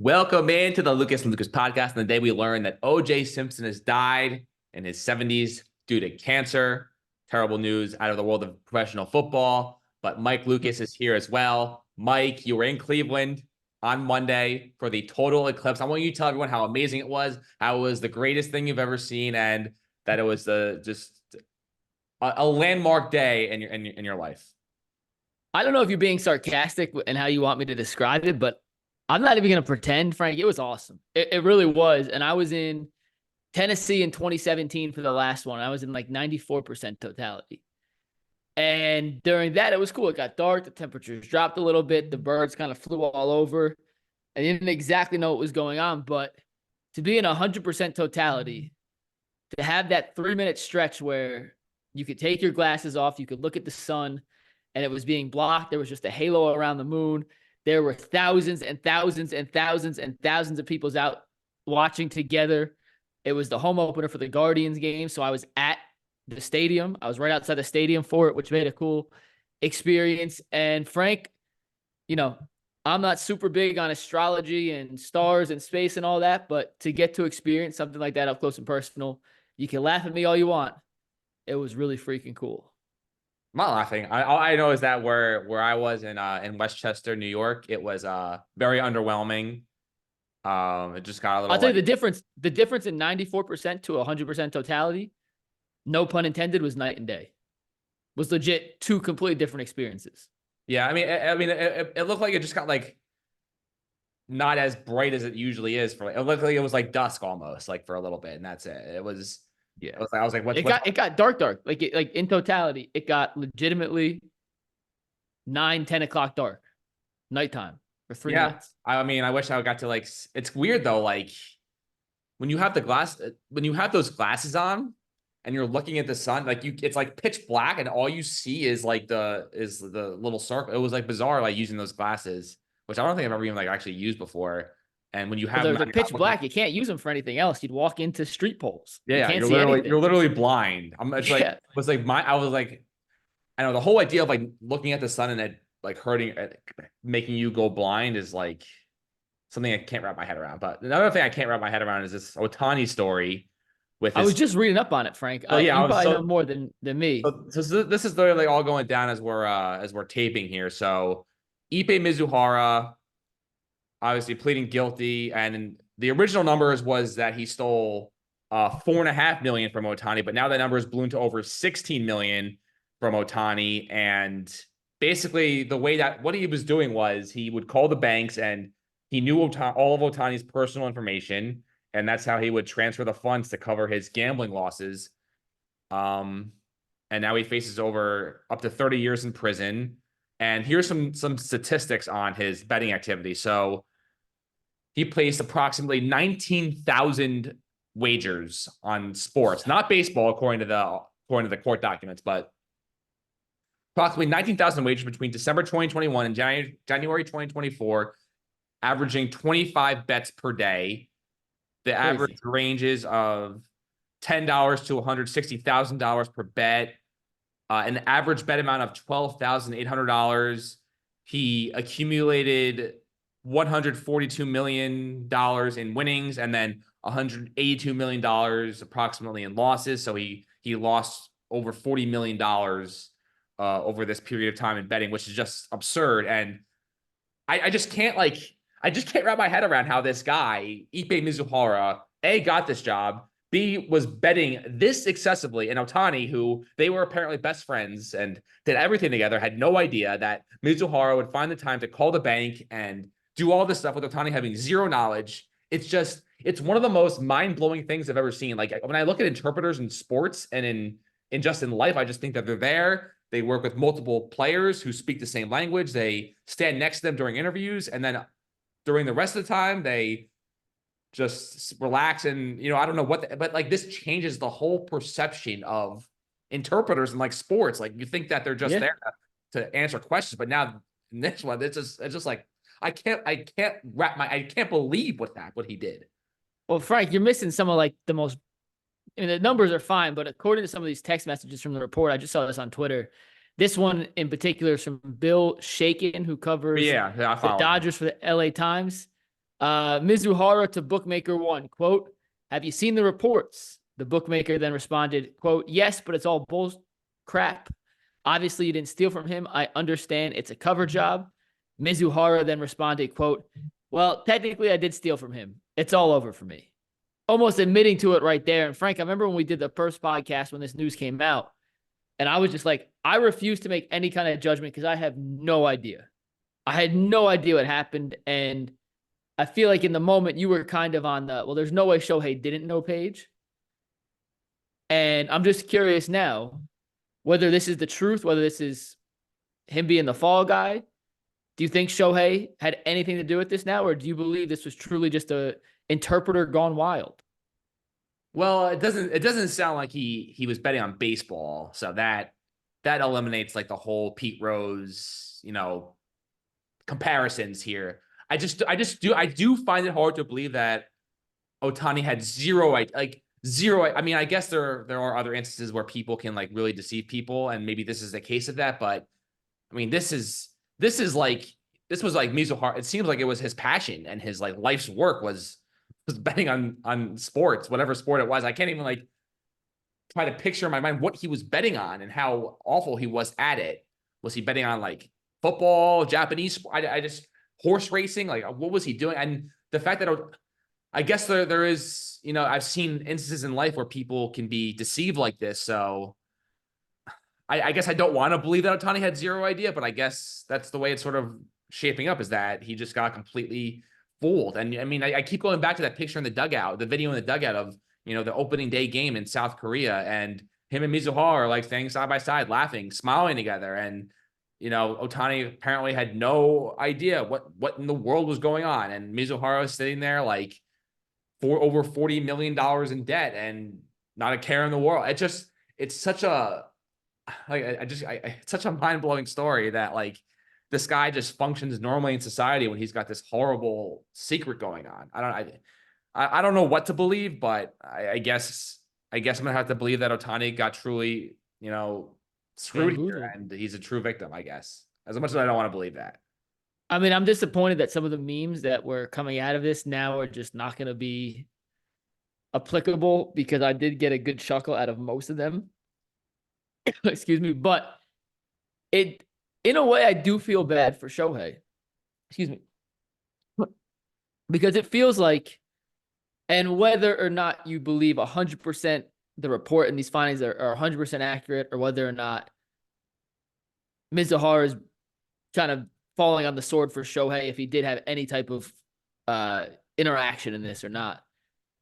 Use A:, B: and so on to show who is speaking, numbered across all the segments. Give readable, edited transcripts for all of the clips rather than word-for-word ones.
A: Welcome into the Lucas and Lucas podcast. And the day we learned that O.J. Simpson has died in his 70s due to cancer. Terrible news out of the world of professional football. But Mike Lucas is here as well. Mike, you were in Cleveland on Monday for the total eclipse. I want you to tell everyone how amazing it was, how it was the greatest thing you've ever seen, and that it was just a landmark day in your life.
B: I don't know if you're being sarcastic and how you want me to describe it, but I'm not even going to pretend, Frank. It was awesome. It really was. And I was in Tennessee in 2017 for the last one. I was in like 94% totality. And during that, it was cool. It got dark. The temperatures dropped a little bit. The birds kind of flew all over. I didn't exactly know what was going on, but to be in 100% totality, to have that 3-minute stretch where you could take your glasses off, you could look at the sun, and it was being blocked. There was just a halo around the moon. There were thousands and thousands and thousands and thousands of people out watching together. It was the home opener for the Guardians game, so I was at the stadium. I was right outside the stadium for it, which made a cool experience. And Frank, I'm not super big on astrology and stars and space and all that, but to get to experience something like that up close and personal, you can laugh at me all you want. It was really freaking cool.
A: I'm not laughing. All I know is that where I was in Westchester, New York, it was very underwhelming. It just got a little.
B: I'll tell you the difference. The difference in 94% to 100% totality, no pun intended, was night and day. Was legit two completely different experiences.
A: Yeah, I mean, it looked like it just got like not as bright as it usually is. It looked like it was like dusk almost, like for a little bit, and that's it. It was. Yeah, I was like, what?
B: It got dark. Like in totality, it got legitimately 9-10 o'clock dark, nighttime for 3 minutes.
A: I mean, I wish I got to like. It's weird though, like when you have those glasses on, and you're looking at the sun, like it's like pitch black, and all you see is like the little circle. It was like bizarre, like using those glasses, which I don't think I've ever even like actually used before. And when you have
B: they're pitch black, you can't use them for anything else. You'd walk into street poles.
A: Yeah,
B: you can't
A: you're literally blind. I was like, I know the whole idea of like looking at the sun and it like hurting, making you go blind is like something I can't wrap my head around. But another thing I can't wrap my head around is this Ohtani story.
B: I was just reading up on it, Frank.
A: Oh yeah,
B: you probably know more than me.
A: So this is literally all going down as we're taping here. So Ippei Mizuhara, obviously pleading guilty, and the original numbers was that he stole $4.5 million from Ohtani, but now that number has ballooned to over 16 million from Ohtani. And basically, the way that what he was doing was he would call the banks, and he knew all of Ohtani's personal information, and that's how he would transfer the funds to cover his gambling losses. And now he faces over up to 30 years in prison. And here's some statistics on his betting activity. So he placed approximately 19,000 wagers on sports, not baseball, according to the court documents, but approximately 19,000 wagers between December 2021 and January 2024, averaging 25 bets per day. The average ranges of $10 to $160,000 per bet. An average bet amount of $12,800. He accumulated $142 million in winnings and then $182 million approximately in losses. So he lost over $40 million over this period of time in betting, which is just absurd. And I just can't wrap my head around how this guy, Ippei Mizuhara, A, got this job, B, was betting this excessively, and Ohtani, who they were apparently best friends and did everything together, had no idea that Mizuhara would find the time to call the bank and do all this stuff with Ohtani having zero knowledge. It's one of the most mind-blowing things I've ever seen. Like when I look at interpreters in sports and in just in life, I just think that they're there. They work with multiple players who speak the same language. They stand next to them during interviews, and then during the rest of the time, they just relax. And I don't know but like this changes the whole perception of interpreters in like sports. Like you think that they're just there to answer questions, but now in this one, it's just like I can't believe what he did.
B: Well, Frank, you're missing some of like the most. I mean, the numbers are fine, but according to some of these text messages from the report, I just saw this on Twitter. This one in particular is from Bill Shaken, who covers the Dodgers for the LA Times. Mizuhara to bookmaker one, quote, have you seen the reports? The bookmaker then responded, quote, yes, but it's all bull crap. Obviously, you didn't steal from him. I understand it's a cover job. Mizuhara then responded, quote, well, technically I did steal from him. It's all over for me. Almost admitting to it right there. And Frank, I remember when we did the first podcast when this news came out, and I was just like, I refuse to make any kind of judgment because I have no idea. I had no idea what happened. And I feel like in the moment you were kind of on the, well, there's no way Shohei didn't know page. And I'm just curious now whether this is the truth, whether this is him being the fall guy. Do you think Shohei had anything to do with this now, or do you believe this was truly just a interpreter gone wild?
A: Well, it doesn't sound like he was betting on baseball, so that eliminates like the whole Pete Rose, comparisons here. I do find it hard to believe that Ohtani had zero. I mean, I guess there are other instances where people can like really deceive people, and maybe this is the case of that. But I mean, this was like Mizuhara. It seems like it was his passion and his like life's work was betting on sports, whatever sport it was. I can't even like try to picture in my mind what he was betting on and how awful he was at it. Was he betting on like football, Japanese? I just horse racing. Like, what was he doing? And the fact that I guess there is, I've seen instances in life where people can be deceived like this. So I guess I don't want to believe that Ohtani had zero idea, but I guess that's the way it's sort of shaping up, is that he just got completely fooled. And I mean, I keep going back to that picture in the dugout, the video in the dugout of, the opening day game in South Korea, and him and Mizuhara are like standing side by side, laughing, smiling together. And, Ohtani apparently had no idea what in the world was going on. And Mizuhara was sitting there like for over $40 million in debt and not a care in the world. It's such a, it's such a mind blowing story that like this guy just functions normally in society when he's got this horrible secret going on. I don't know what to believe, but I guess I'm gonna have to believe that Ohtani got truly, screwed here, and he's a true victim, I guess. As much as I don't want to believe that.
B: I mean, I'm disappointed that some of the memes that were coming out of this now are just not going to be applicable, because I did get a good chuckle out of most of them. Excuse me. But in a way, I do feel bad for Shohei. Excuse me. Because it feels like, and whether or not you believe 100% the report and these findings are 100% accurate, or whether or not Mizuhara is kind of falling on the sword for Shohei if he did have any type of interaction in this or not.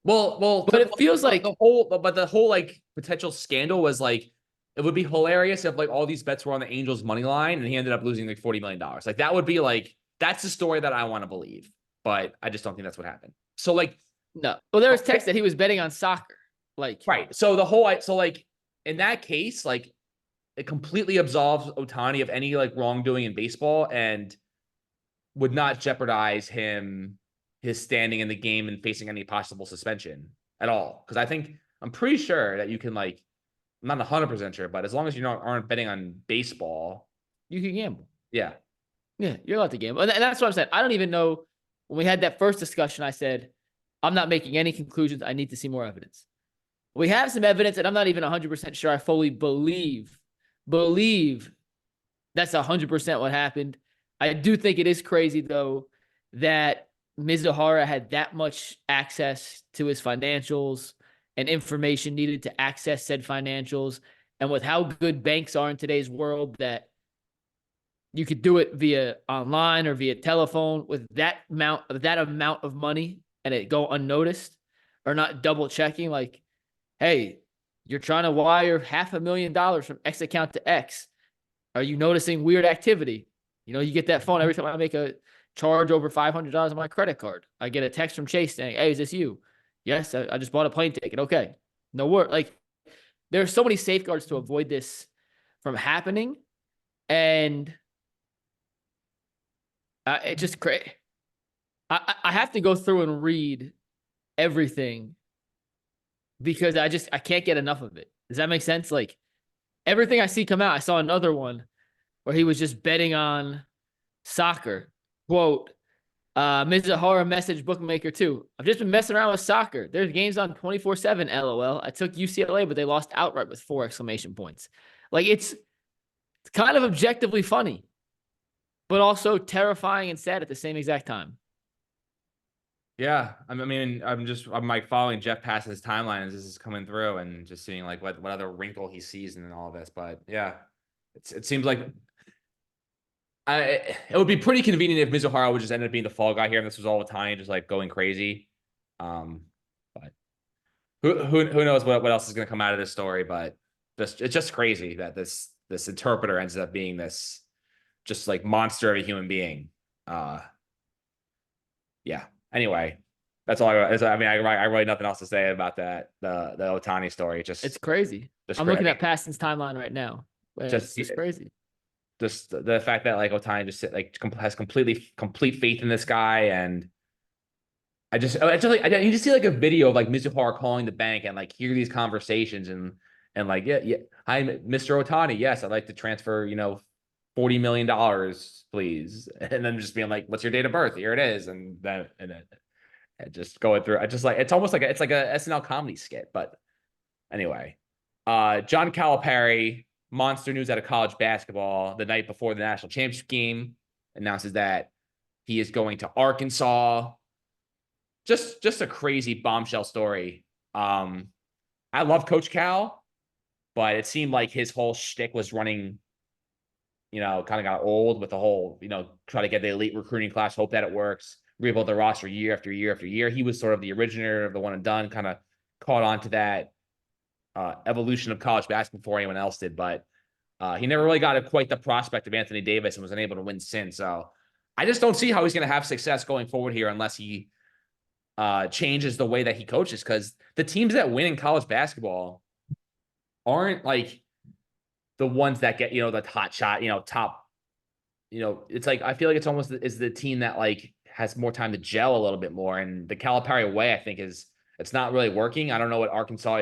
A: Well,
B: but it feels like
A: the whole like potential scandal was like, it would be hilarious if like all these bets were on the Angels money line and he ended up losing like $40 million. Like that would be like, that's the story that I want to believe, but I just don't think that's what happened. So like,
B: no. Well, there was text that he was betting on soccer. Like,
A: right. So like in that case, like it completely absolves Ohtani of any like wrongdoing in baseball and would not jeopardize his standing in the game and facing any possible suspension at all. Because I'm pretty sure that you can like, I'm not 100% sure, but as long as you aren't betting on baseball,
B: you can gamble.
A: Yeah.
B: Yeah, you're allowed to gamble. And that's what I'm saying. I don't even know. When we had that first discussion, I said, I'm not making any conclusions. I need to see more evidence. We have some evidence, and I'm not even 100% sure I fully believe that's 100% what happened. I do think it is crazy, though, that Mizuhara had that much access to his financials and information needed to access said financials. And with how good banks are in today's world, that you could do it via online or via telephone with that amount of money and it go unnoticed, or not double checking. Like, hey, you're trying to wire $500,000 from X account to X. Are you noticing weird activity? You get that phone every time I make a charge over $500 on my credit card. I get a text from Chase saying, hey, is this you? Yes, I just bought a plane ticket. Okay. No work. Like, there are so many safeguards to avoid this from happening. And it's just crazy. I have to go through and read everything because I can't get enough of it. Does that make sense? Like, everything I see come out, I saw another one where he was just betting on soccer. Quote, Mizuhara message bookmaker too. I've just been messing around with soccer. There's games on 24/7. LOL. I took UCLA, but they lost outright with 4 exclamation points. Like it's kind of objectively funny, but also terrifying and sad at the same exact time.
A: Yeah, I'm like following Jeff Pass's timeline as this is coming through and just seeing like what other wrinkle he sees in all this. But yeah, it seems like it would be pretty convenient if Mizuhara would just end up being the fall guy here, and this was all Ohtani just like going crazy. But who knows what else is going to come out of this story? But it's just crazy that this interpreter ends up being this just like monster of a human being. Yeah. Anyway, that's all I mean, I really nothing else to say about that. The Ohtani story.
B: It's crazy. I'm looking at Paston's timeline right now. It's just crazy.
A: Just the fact that like Ohtani just has complete faith in this guy, and I just you just see like a video of like Mizuhara calling the bank and like hear these conversations and like yeah, hi Mr. Ohtani, yes, I'd like to transfer $40 million, please, and then just being like, what's your date of birth? Here it is, and then just going through. I just like it's almost like it's like a SNL comedy skit, but anyway, John Calipari. Monster news out of college basketball the night before the national championship game announces that he is going to Arkansas. Just a crazy bombshell story. I love Coach Cal, but it seemed like his whole shtick was running, kind of got old with the whole, try to get the elite recruiting class, hope that it works, rebuild the roster year after year after year. He was sort of the originator of the one and done, kind of caught on to that evolution of college basketball before anyone else did, but he never really got quite the prospect of Anthony Davis and was unable to win since. So I just don't see how he's going to have success going forward here unless he changes the way that he coaches, because the teams that win in college basketball aren't like the ones that get, the hot shot, top, it's like, I feel like it's almost is the team that like has more time to gel a little bit more. And the Calipari way, I think it's not really working. I don't know what Arkansas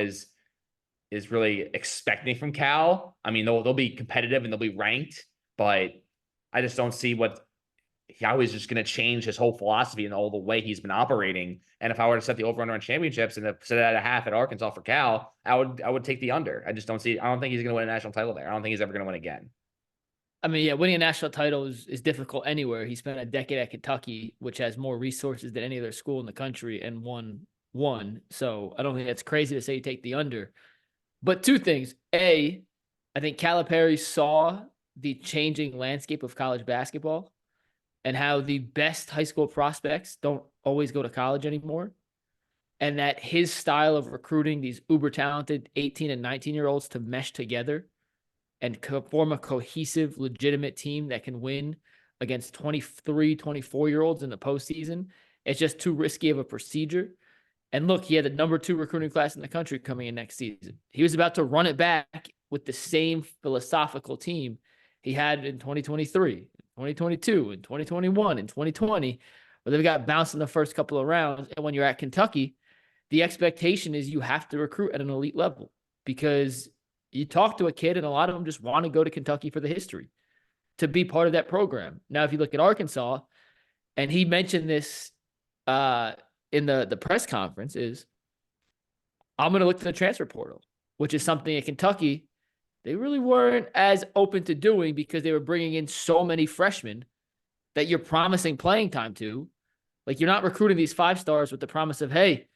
A: is really expecting from Cal. I mean, they'll be competitive and they'll be ranked, but I just don't see how he's just going to change his whole philosophy and all the way he's been operating. And if I were to set the over under on championships and set it at a half at Arkansas for Cal, I would take the under. I don't think he's going to win a national title there. I don't think he's ever going to win again.
B: I mean, yeah, winning a national title is difficult anywhere. He spent a decade at Kentucky, which has more resources than any other school in the country, and won one. So I don't think that's crazy to say you take the under. But two things. A, I think Calipari saw the changing landscape of college basketball and how the best high school prospects don't always go to college anymore. And that his style of recruiting these uber talented 18 and 19-year-olds to mesh together and form a cohesive, legitimate team that can win against 23, 24-year-olds in the postseason, it's just too risky of a procedure. And look, he had the number 2 recruiting class in the country coming in next season. He was about to run it back with the same philosophical team he had in 2023, 2022, and 2021, and 2020, where they got bounced in the first couple of rounds. And when you're at Kentucky, the expectation is you have to recruit at an elite level, because you talk to a kid and a lot of them just want to go to Kentucky for the history, to be part of that program. Now, if you look at Arkansas, and he mentioned this in the press conference, is I'm going to look to the transfer portal, which is something at Kentucky they really weren't as open to doing, because they were bringing in so many freshmen that you're promising playing time to. Like, you're not recruiting these 5-stars with the promise of, hey,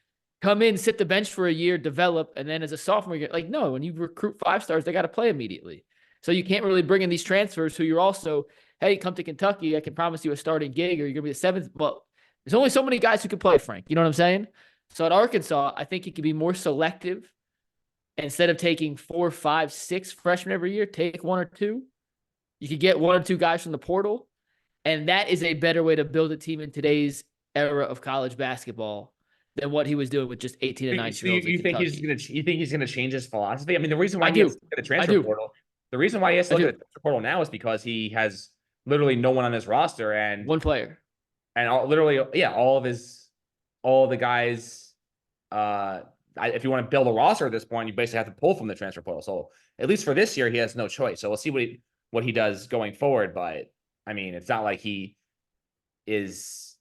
B: come in, sit the bench for a year, develop, and then as a sophomore, you're like, no, when you recruit 5-stars, they got to play immediately. So you can't really bring in these transfers who you're also, hey, come to Kentucky, I can promise you a starting gig, or you're going to be the 7th. Well, there's only so many guys who can play, Frank. You know what I'm saying? So at Arkansas, I think he could be more selective. Instead of taking 4, 5, 6 freshmen every year, take 1 or 2. You could get 1 or 2 guys from the portal. And that is a better way to build a team in today's era of college basketball than what he was doing with just 18 and 19-year-olds.
A: You think he's gonna change his philosophy? I mean, the reason why he has to get a transfer portal, the reason why he has to look at the transfer portal now is because he has literally no one on his roster and
B: 1 player.
A: And all of the guys, if you want to build a roster at this point, you basically have to pull from the transfer portal. So at least for this year, he has no choice. So we'll see what he does going forward. But I mean, it's not like he is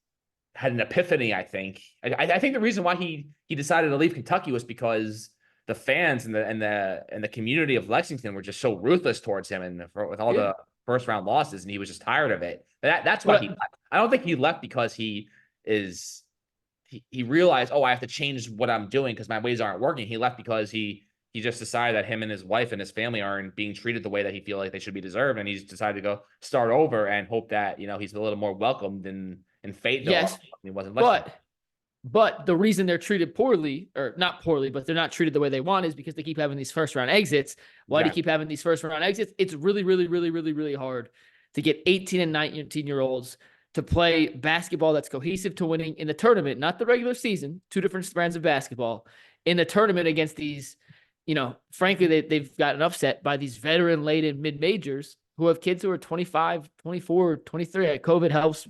A: had an epiphany. I think. I think the reason why he decided to leave Kentucky was because the fans and the community of Lexington were just so ruthless towards him, and with all
B: Yeah.
A: the first round losses, and he was just tired of it. That's why he
B: But
A: left. I don't think he left because he realized, oh, I have to change what I'm doing because my ways aren't working. He left because he just decided that him and his wife and his family aren't being treated the way that he feel like they should be deserved, and he's decided to go start over and hope that he's a little more welcomed in Fayetteville.
B: yes,
A: He wasn't listening.
B: but the reason they're treated poorly, or not poorly, but they're not treated the way they want, is because they keep having these first round exits. Why do you keep having these first round exits? It's really, really, really, really, really hard to get 18 and 19-year-olds to play basketball that's cohesive to winning in the tournament, not the regular season, two different strands of basketball, in the tournament against these, frankly, they've gotten upset by these veteran-laden mid-majors who have kids who are 25, 24, 23. COVID helps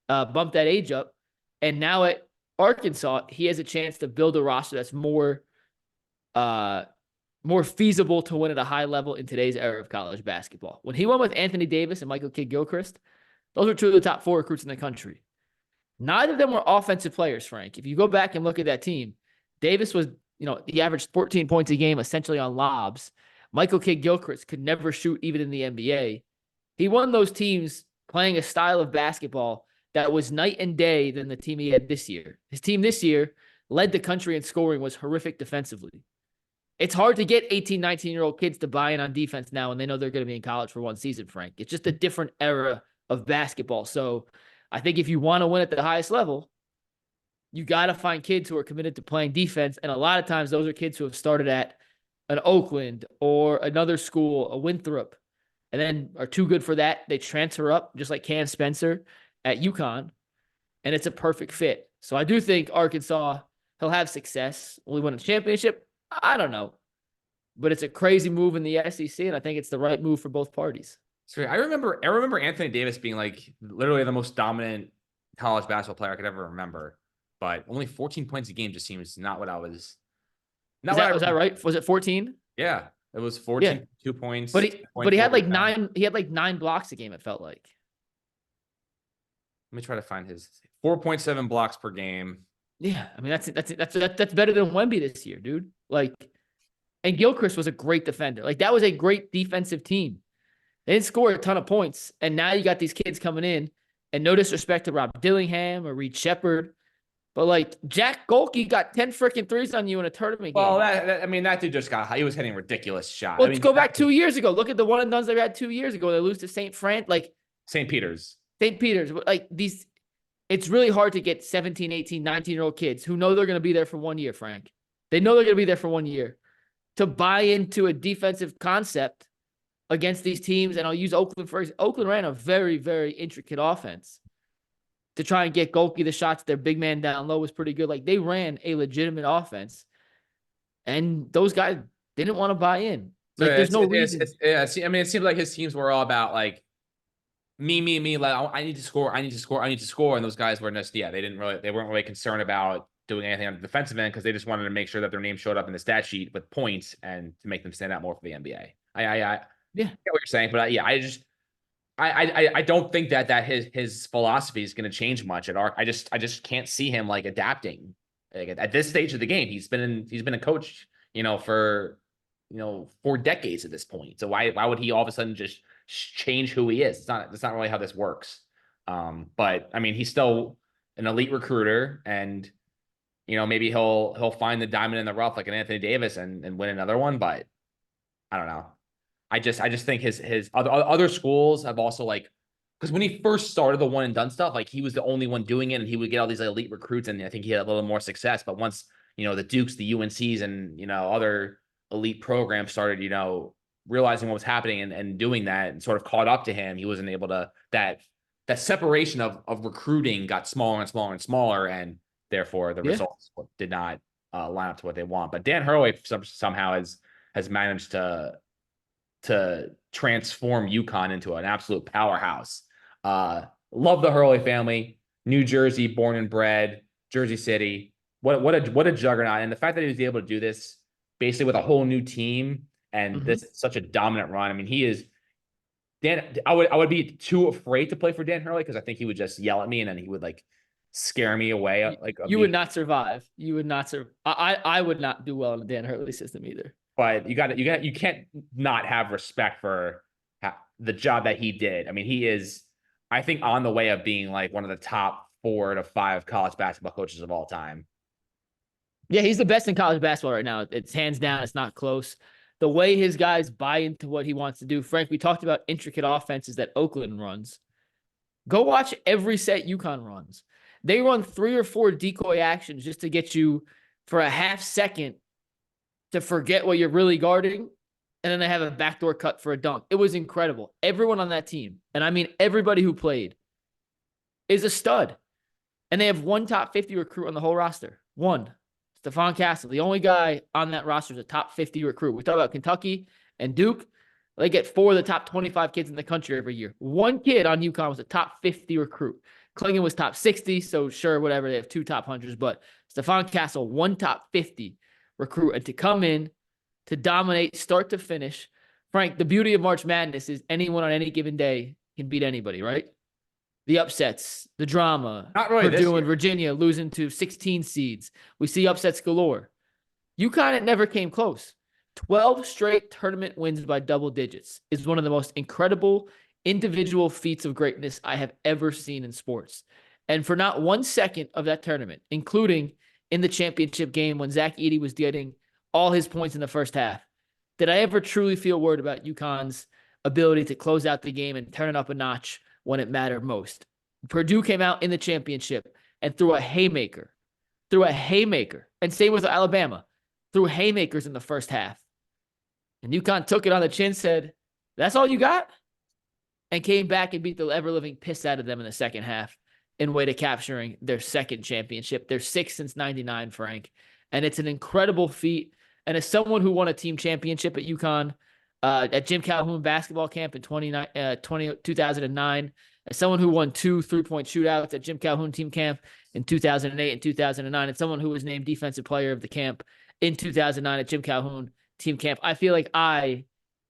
B: bump that age up. And now at Arkansas, he has a chance to build a roster that's more feasible to win at a high level in today's era of college basketball. When he went with Anthony Davis and Michael Kidd-Gilchrist, those were two of the top 4 recruits in the country. Neither of them were offensive players, Frank. If you go back and look at that team, Davis was, he averaged 14 points a game essentially on lobs. Michael Kidd-Gilchrist could never shoot even in the NBA. He won those teams playing a style of basketball that was night and day than the team he had this year. His team this year led the country in scoring, was horrific defensively. It's hard to get 18, 19-year-old kids to buy in on defense now, and they know they're going to be in college for one season, Frank. It's just a different era of basketball. So I think if you want to win at the highest level, you got to find kids who are committed to playing defense. And a lot of times those are kids who have started at an Oakland or another school, a Winthrop, and then are too good for that. They transfer up, just like Cam Spencer at UConn, and it's a perfect fit. So I do think Arkansas, he'll have success. Will he win a championship? I don't know. But it's a crazy move in the SEC, and I think it's the right move for both parties.
A: I remember Anthony Davis being like literally the most dominant college basketball player I could ever remember, but only 14 points a game just seems not what I was.
B: Was that right? Was it 14?
A: Yeah, it was 14,
B: Yeah.
A: 2 points.
B: But he had like 9. He had like 9 blocks a game. It felt like.
A: Let me try to find his 4.7 blocks per game.
B: Yeah, I mean that's better than Wemby this year, dude. Like, and Gilchrist was a great defender. Like that was a great defensive team. They didn't score a ton of points, and now you got these kids coming in. And no disrespect to Rob Dillingham or Reed Shepard, but like Jack Golke got 10 freaking threes on you in a tournament game.
A: Well, that dude just he was hitting ridiculous shots.
B: Well, let's go back 2 years ago. Look at the one and dones they had 2 years ago. They lose to St.
A: Peter's.
B: St. Peter's. Like these, it's really hard to get 17, 18, 19-year-old kids who know they're going to be there for 1 year, Frank. They know they're going to be there for 1 year to buy into a defensive concept against these teams. And I'll use Oakland first. Oakland ran a very, very intricate offense to try and get Golke the shots. Their big man down low was pretty good. Like they ran a legitimate offense, and those guys didn't want to buy in. Like there's no reason.
A: It seemed like his teams were all about like me. Like I need to score. And those guys were just, they weren't really concerned about doing anything on the defensive end because they just wanted to make sure that their name showed up in the stat sheet with points and to make them stand out more for the NBA. I get what you're saying, but I don't think that his philosophy is going to change much at Ark. I just can't see him like adapting at this stage of the game. He's been a coach, for 4 decades at this point. So why would he all of a sudden just change who he is? That's not really how this works. But I mean, he's still an elite recruiter, and maybe he'll find the diamond in the rough like an Anthony Davis and win another one. But I don't know. I just think his other schools have also because when he first started the one and done stuff, like he was the only one doing it, and he would get all these elite recruits, and I think he had a little more success. But once the Dukes, the UNCs, and other elite programs started realizing what was happening and doing that and sort of caught up to him, he wasn't able to that separation of recruiting got smaller and smaller and smaller, and therefore the results did not line up to what they want. But Dan Hurley somehow has managed to transform UConn into an absolute powerhouse. Love the Hurley family, New Jersey, born and bred, Jersey City. What a juggernaut. And the fact that he was able to do this basically with a whole new team and this such a dominant run. I mean, he is Dan. I would be too afraid to play for Dan Hurley because I think he would just yell at me and then he would scare me away.
B: You would not survive. You would not survive. I would not do well in the Dan Hurley system either.
A: But you can't not have respect for the job that he did. I mean, he is, I think, on the way of being like one of the top 4 to 5 college basketball coaches of all time.
B: Yeah, he's the best in college basketball right now. It's hands down. It's not close. The way his guys buy into what he wants to do. Frank, we talked about intricate offenses that Oakland runs. Go watch every set UConn runs. They run 3 or 4 decoy actions just to get you for a half second to forget what you're really guarding. And then they have a backdoor cut for a dunk. It was incredible. Everyone on that team, and I mean everybody who played, is a stud. And they have one top 50 recruit on the whole roster. One. Stephon Castle, the only guy on that roster is a top 50 recruit. We talk about Kentucky and Duke. They get 4 of the top 25 kids in the country every year. One kid on UConn was a top 50 recruit. Klingon was top 60, so sure, whatever. They have 2 top 100s, but Stephon Castle, 1 top 50 recruit. And to come in, to dominate, start to finish. Frank, the beauty of March Madness is anyone on any given day can beat anybody, right? The upsets, the drama.
A: Not really
B: Purdue and Virginia losing to 16 seeds. We see upsets galore. UConn, it never came close. 12 straight tournament wins by double digits is one of the most incredible individual feats of greatness I have ever seen in sports. And for not 1 second of that tournament, including in the championship game when Zach Edey was getting all his points in the first half, did I ever truly feel worried about UConn's ability to close out the game and turn it up a notch when it mattered most. Purdue came out in the championship and threw a haymaker, and same with Alabama, threw haymakers in the first half. And UConn took it on the chin, said, that's all you got? And came back and beat the ever-living piss out of them in the second half in way to capturing their second championship, their 6th since 99, Frank. And it's an incredible feat. And as someone who won a team championship at UConn, at Jim Calhoun basketball camp in 2009, as someone who won 2 3-point shootouts at Jim Calhoun team camp in 2008 and 2009, and someone who was named defensive player of the camp in 2009 at Jim Calhoun team camp, I feel like I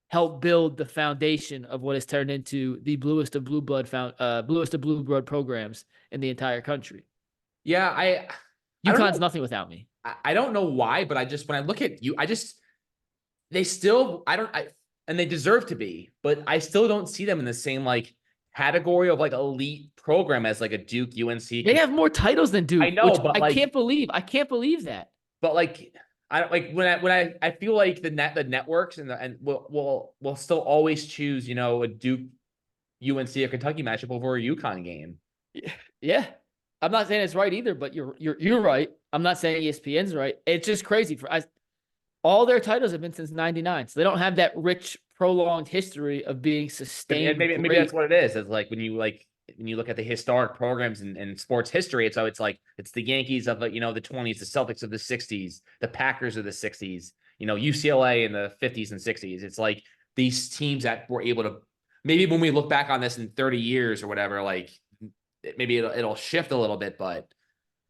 B: helped build the foundation of what has turned into the bluest of blue blood programs in the entire country.
A: Yeah,
B: UConn's nothing without me.
A: I don't know why, but when I look at you, and they deserve to be, but I still don't see them in the same like category of like elite program as like a Duke, UNC.
B: They have more titles than Duke.
A: I know, but
B: I can't believe that.
A: But like, I don't like when I feel like the networks and we'll still always choose, a Duke, UNC, or Kentucky matchup over a UConn game.
B: Yeah. I'm not saying it's right either, but you're right. I'm not saying ESPN's right. It's just crazy all their titles have been since 99. So they don't have that rich, prolonged history of being sustained.
A: And maybe that's what it is. It's like when you look at the historic programs in sports history, it's the Yankees of the 20s, the Celtics of the 60s, the Packers of the 60s, UCLA in the 50s and 60s. It's like these teams that were able to, maybe when we look back on this in 30 years or whatever, like maybe it'll shift a little bit, but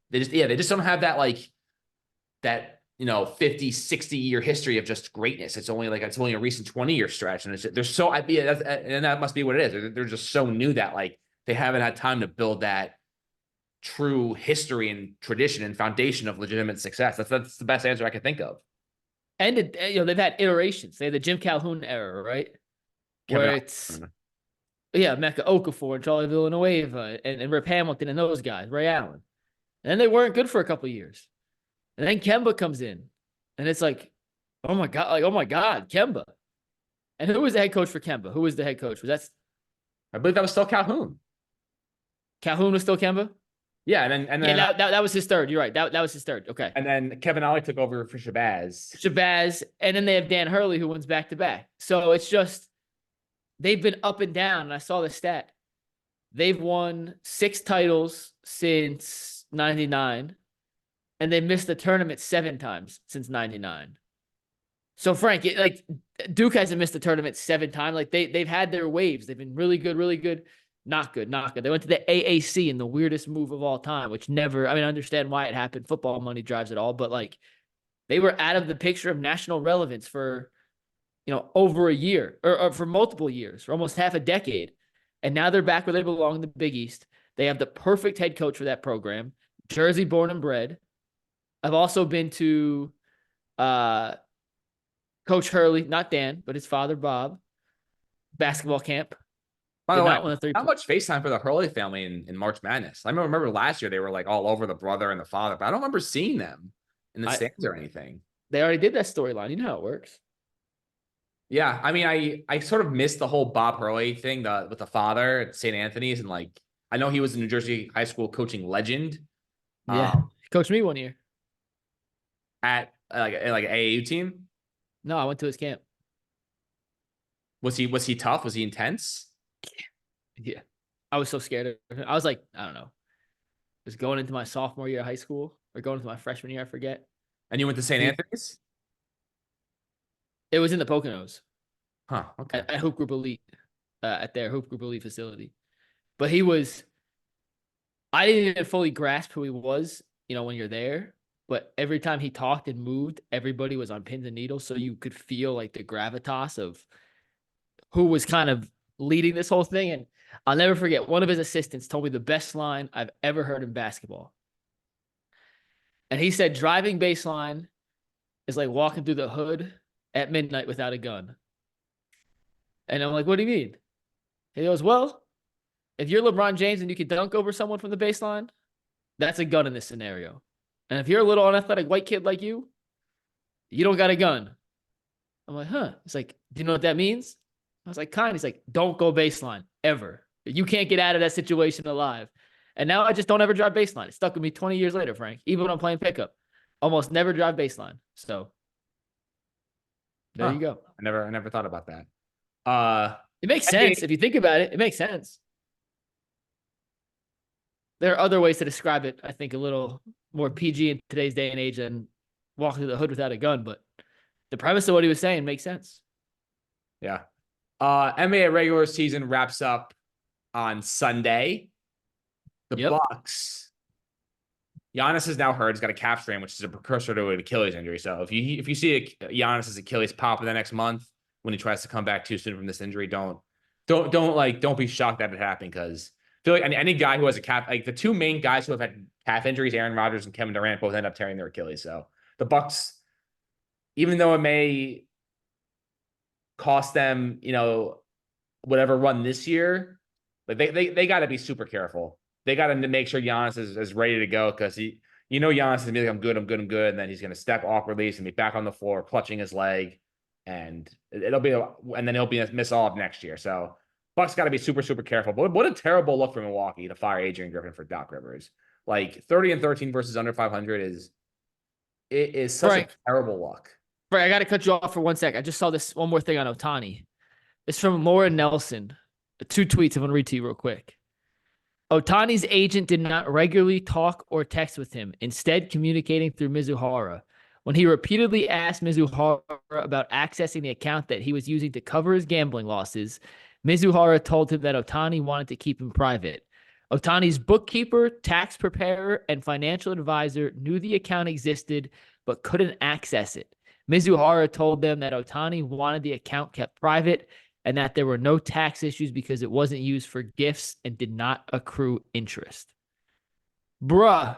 A: they just don't have that that 50, 60 year history of just greatness. It's only a recent 20-year stretch. And and that must be what it is. They're just so new that they haven't had time to build that true history and tradition and foundation of legitimate success. That's the best answer I can think of.
B: And they've had iterations. They had the Jim Calhoun era, right? Where it's Mecca Okafor and Charlie Villanueva and Rip Hamilton and those guys, Ray Allen. And then they weren't good for a couple of years. And then Kemba comes in, and it's like, oh my God, Kemba. And who was the head coach for Kemba? Who was the head coach?
A: I believe that was still Calhoun.
B: Calhoun was still Kemba?
A: Yeah, and then
B: that was his third. You're right. That was his third. Okay.
A: And then Kevin Ollie took over for
B: Shabazz, and then they have Dan Hurley who wins back-to-back. So it's just they've been up and down, and I saw the stat. They've won 6 titles since 99. And they missed the tournament 7 times since 99. So Frank, Duke hasn't missed the tournament 7 times. They've had their waves. They've been really good, not good. They went to the AAC in the weirdest move of all time, which never, I understand why it happened. Football money drives it all, but they were out of the picture of national relevance for, over a year or for multiple years, for almost half a decade. And now they're back where they belong in the Big East. They have the perfect head coach for that program. Jersey born and bred. I've also been to Coach Hurley, not Dan, but his father, Bob, basketball camp.
A: By the
B: Did
A: way,
B: not win a three.
A: not much FaceTime for the Hurley family in March Madness. I remember last year they were like all over the brother and the father, but I don't remember seeing them in the stands or anything.
B: They already did that storyline. You know how it works.
A: Yeah, I mean, I sort of missed the whole Bob Hurley thing with the father at St. Anthony's, and like I know he was a New Jersey high school coaching legend.
B: Yeah, he coached me one year
A: At like an AAU team.
B: No, I went to his camp.
A: Was he tough? Was he intense?
B: Yeah, I was so scared of him. I was like, I don't know, just going into my sophomore year of high school or going into my freshman year, I forget.
A: And you went to St. Anthony's?
B: It was in the Poconos.
A: Huh. Okay.
B: At Hoop Group Elite, at their Hoop Group Elite facility. But he was, I didn't even fully grasp who he was, when you're there. But every time he talked and moved, everybody was on pins and needles. So you could feel like the gravitas of who was kind of leading this whole thing. And I'll never forget, one of his assistants told me the best line I've ever heard in basketball. And he said, driving baseline is like walking through the hood at midnight without a gun. And I'm like, what do you mean? He goes, well, if you're LeBron James and you can dunk over someone from the baseline, that's a gun in this scenario. And if you're a little unathletic white kid like you don't got a gun. I'm like, huh. He's like, do you know what that means? I was like, kind. He's like, don't go baseline ever. You can't get out of that situation alive. And now I just don't ever drive baseline. It stuck with me 20 years later, Frank. Even when I'm playing pickup, almost never drive baseline. So there you go.
A: I never thought about that.
B: It makes sense. If you think about it, it makes sense. There are other ways to describe it, I think, a little more PG in today's day and age than walking through the hood without a gun. But the premise of what he was saying makes sense.
A: Yeah. NBA regular season wraps up on Sunday. The Bucks. Giannis is now hurt. He's got a calf strain, which is a precursor to an Achilles injury. So if you see Giannis's Achilles pop in the next month when he tries to come back too soon from this injury, don't be shocked that it happened, because I feel like any guy who has a calf, like the two main guys who have had calf injuries, Aaron Rodgers and Kevin Durant, both end up tearing their Achilles. So the Bucks, even though it may cost them, whatever run this year, but they got to be super careful. They got to make sure Giannis is ready to go, because Giannis is going to be like, I'm good. And then he's going to step awkwardly. He's going to be back on the floor, clutching his leg. And then he'll miss all of next year. So Bucks got to be super, super careful. But what a terrible look for Milwaukee to fire Adrian Griffin for Doc Rivers. Like 30-13 versus under 500 is such a terrible look.
B: Right, I got to cut you off for 1 sec. I just saw this one more thing on Ohtani. It's from Laura Nelson. 2 tweets I'm going to read to you real quick. Ohtani's agent did not regularly talk or text with him, instead communicating through Mizuhara. When he repeatedly asked Mizuhara about accessing the account that he was using to cover his gambling losses, Mizuhara told him that Ohtani wanted to keep him private. Ohtani's bookkeeper, tax preparer, and financial advisor knew the account existed but couldn't access it. Mizuhara told them that Ohtani wanted the account kept private and that there were no tax issues because it wasn't used for gifts and did not accrue interest. Bruh.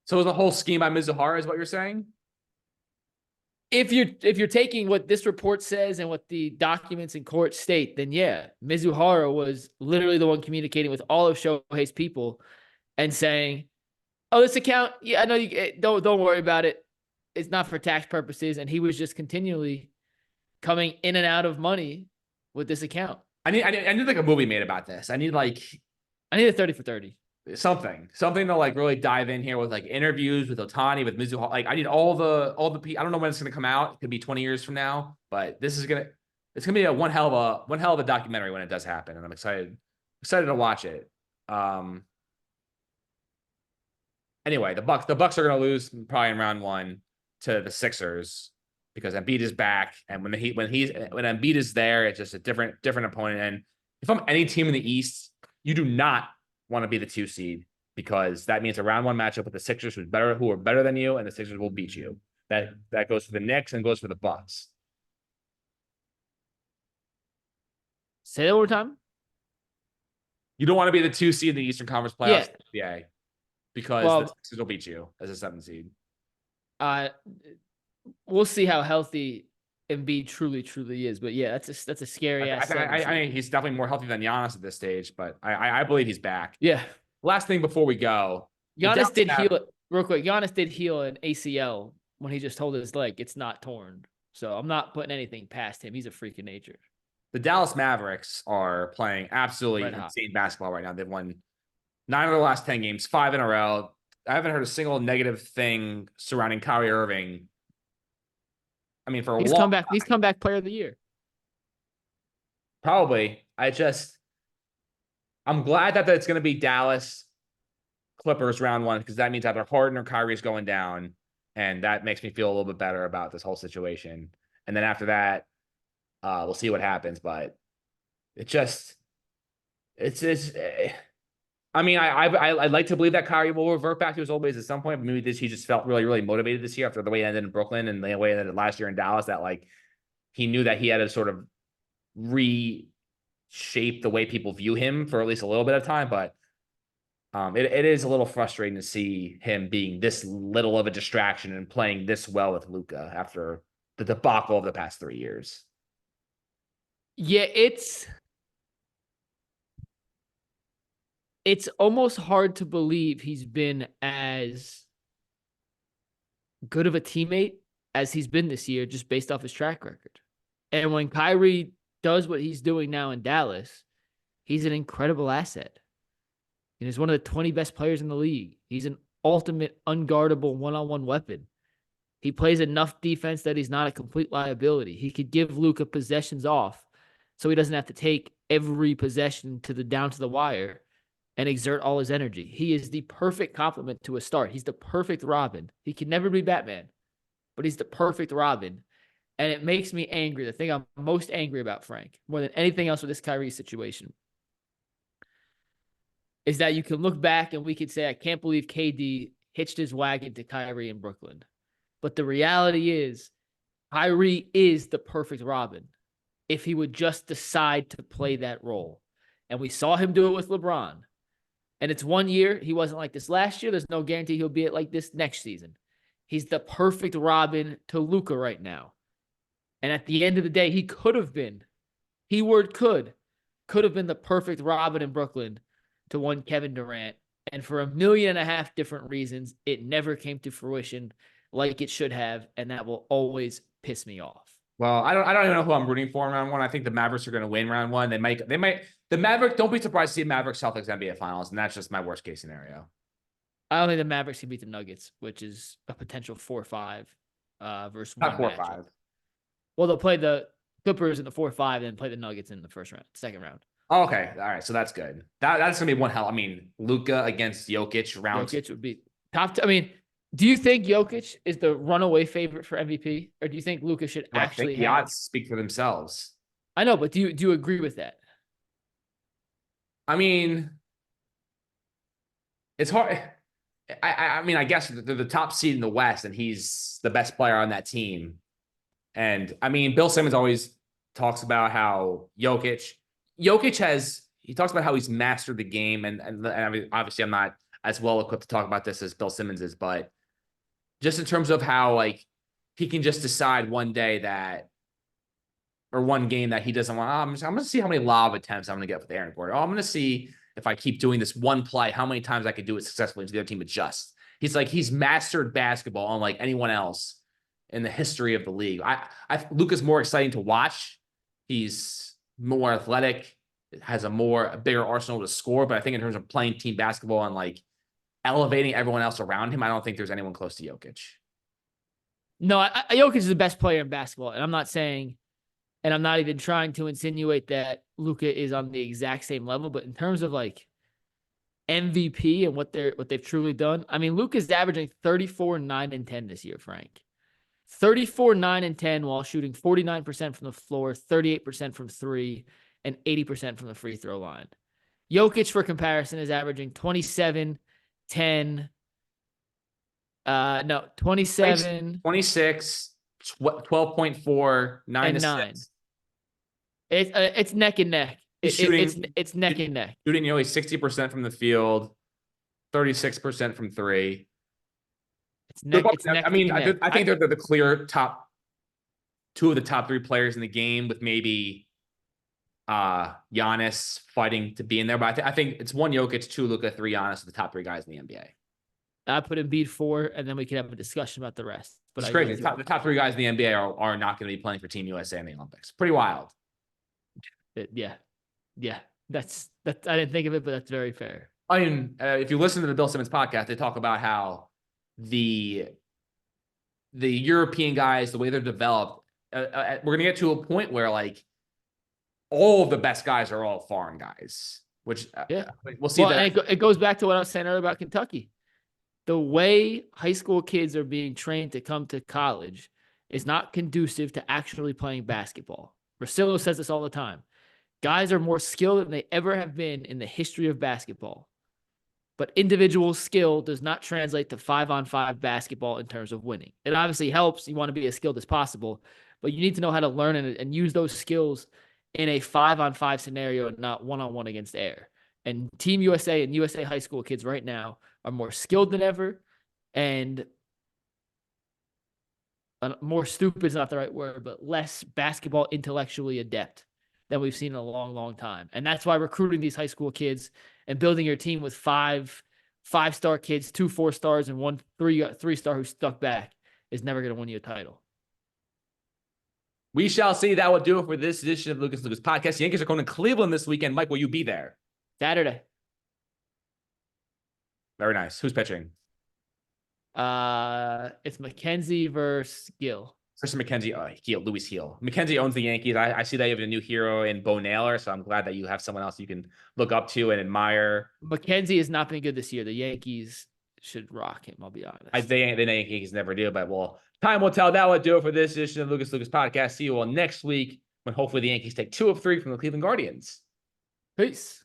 A: So it was a whole scheme by Mizuhara, is what you're saying?
B: If you're taking what this report says and what the documents in court state, then yeah, Mizuhara was literally the one communicating with all of Shohei's people and saying, "Oh, this account, yeah, I know you don't worry about it. It's not for tax purposes." And he was just continually coming in and out of money with this account.
A: I need like a movie made about this. I need
B: a 30 for 30.
A: Something to like really dive in here with like interviews with Ohtani, with Mizuhara. Like I need all the I don't know when it's gonna come out. It could be 20 years from now, but it's gonna be a one hell of a documentary when it does happen, and I'm excited to watch it. Anyway, the Bucks are gonna lose probably in round 1 to the Sixers because Embiid is back, and when Embiid is there, it's just a different opponent. And if I'm any team in the East, you do not want to be the 2 seed. because that means a round one matchup with the Sixers who are better than you, and the Sixers will beat you. That goes for the Knicks and goes for the Bucks.
B: Say that one more time.
A: You don't want to be the 2 seed in the Eastern Conference playoffs. Yeah. Because the Sixers will beat you as a 7 seed.
B: We'll see how healthy Embiid truly is. But yeah, that's a scary ass.
A: I mean, he's definitely more healthy than Giannis at this stage, but I believe he's back.
B: Yeah.
A: Last thing before we go,
B: Giannis did heal it real quick. Giannis did heal an ACL when he just told his leg it's not torn. So I'm not putting anything past him. He's a freak of nature.
A: The Dallas Mavericks are playing absolutely insane basketball right now. They've won 9 of the last 10 games, 5 in a row. I haven't heard a single negative thing surrounding Kyrie Irving. I mean, for a long time.
B: He's comeback player of the year.
A: Probably. I'm glad that it's going to be Dallas Clippers round 1, because that means either Harden or Kyrie is going down, and that makes me feel a little bit better about this whole situation. And then after that, we'll see what happens. But I mean, I'd like to believe that Kyrie will revert back to his old ways at some point. But maybe he just felt really motivated this year after the way it ended in Brooklyn and the way it ended last year in Dallas, that like he knew that he had to sort of reshape the way people view him for at least a little bit of time. But it is a little frustrating to see him being this little of a distraction and playing this well with Luka after the debacle of the past 3 years.
B: Yeah, it's almost hard to believe he's been as good of a teammate as he's been this year, just based off his track record. And when Kyrie does what he's doing now in Dallas, he's an incredible asset. He's one of the 20 best players in the league. He's an ultimate unguardable one-on-one weapon. He plays enough defense that he's not a complete liability. He could give Luka possessions off so he doesn't have to take every possession down to the wire and exert all his energy. He is the perfect complement to a star. He's the perfect Robin. He can never be Batman, but he's the perfect Robin. And it makes me angry. The thing I'm most angry about, Frank, more than anything else with this Kyrie situation, is that you can look back and we could say, I can't believe KD hitched his wagon to Kyrie in Brooklyn. But the reality is, Kyrie is the perfect Robin if he would just decide to play that role. And we saw him do it with LeBron. And it's 1 year. He wasn't like this last year. There's no guarantee he'll be it like this next season. He's the perfect Robin to Luka right now. And at the end of the day, he could have been, could have been the perfect Robin in Brooklyn to one Kevin Durant. And for 1.5 million different reasons, it never came to fruition like it should have. And that will always piss me off.
A: Well, I don't even know who I'm rooting for in round 1. I think the Mavericks are going to win round 1. They might, the Mavericks, don't be surprised to see Mavericks Celtics NBA Finals. And that's just my worst case scenario.
B: I don't think the Mavericks can beat the Nuggets, which is a potential 4-5 versus
A: not
B: 1
A: 4-5.
B: matchup. Well, they'll play the Clippers in the 4-5 and then play the Nuggets in the second round.
A: Oh, okay. All right. So that's good. That's going to be one hell. I mean, Luka against Jokic round.
B: Jokic would be top. I mean, do you think Jokic is the runaway favorite for MVP, or do you think Luka should actually?
A: I think the odds speak for themselves.
B: I know, but do you agree with that?
A: I mean, it's hard. I mean, I guess they're the top seed in the West, and he's the best player on that team. And I mean, Bill Simmons always talks about how Jokic talks about how he's mastered the game. And I mean, obviously I'm not as well equipped to talk about this as Bill Simmons is, but just in terms of how like he can just decide one day that, or one game that he doesn't want, I'm going to see how many lob attempts I'm going to get with Aaron Gordon. I'm going to see if I keep doing this one play, how many times I can do it successfully until the other team adjusts. He's mastered basketball unlike anyone else in the history of the league. Luka's more exciting to watch. He's more athletic, has a bigger arsenal to score. But I think in terms of playing team basketball and like elevating everyone else around him, I don't think there's anyone close to Jokic. No,
B: Jokic is the best player in basketball. And I'm not saying, and I'm not even trying to insinuate that Luka is on the exact same level, but in terms of like MVP and what they've truly done, I mean, Luka's averaging 34, 9, and 10 this year, Frank. 34, 9, and 10 while shooting 49% from the floor, 38% from 3, and 80% from the free throw line. Jokic, for comparison, is averaging 27, 10. No, 27
A: 26, 12.4, 9
B: and 9.
A: assists.
B: It's neck and neck.
A: He's shooting,
B: It's neck and neck.
A: shooting nearly 60% from the field, 36% from three.
B: It's neck
A: I mean,
B: and neck.
A: I think they're the clear top two of the top three players in the game, with maybe Giannis fighting to be in there. But I think it's 1 Jokic, 2 Luka, 3 Giannis, the top 3 guys in the NBA.
B: I put Embiid 4, and then we can have a discussion about the rest. But
A: It's crazy. The top 3 guys in the NBA are not going to be playing for Team USA in the Olympics. Pretty wild.
B: Yeah. That's I didn't think of it, but that's very fair.
A: I mean, if you listen to the Bill Simmons podcast, they talk about how the European guys, the way they're developed, we're going to get to a point where like all of the best guys are all foreign guys, which we'll see.
B: And it goes back to what I was saying earlier about Kentucky. The way high school kids are being trained to come to college is not conducive to actually playing basketball. Russillo says this all the time. Guys are more skilled than they ever have been in the history of basketball. But individual skill does not translate to 5-on-5 basketball in terms of winning. It obviously helps. You want to be as skilled as possible, but you need to know how to learn and use those skills in a 5-on-5 scenario, not 1-on-1 against air. And Team USA and USA high school kids right now are more skilled than ever, and more stupid is not the right word, but less basketball intellectually adept than we've seen in a long, long time. And that's why recruiting these high school kids and building your team with 5-star kids, 2 4-stars, and 1 3-star who stuck back is never going to win you a title.
A: We shall see. That will do it for this edition of Lucas Podcast. The Yankees are going to Cleveland this weekend. Mike, will you be there?
B: Saturday.
A: Very nice. Who's pitching?
B: It's McKenzie versus Gill.
A: Christian McKenzie, Luis Heel. McKenzie owns the Yankees. I see that you have a new hero in Bo Naylor, so I'm glad that you have someone else you can look up to and admire.
B: McKenzie has not been good this year. The Yankees should rock him, I'll be honest.
A: The Yankees never do, but time will tell. That will do it for this edition of Lucas Podcast. See you all next week when hopefully the Yankees take 2 of 3 from the Cleveland Guardians.
B: Peace.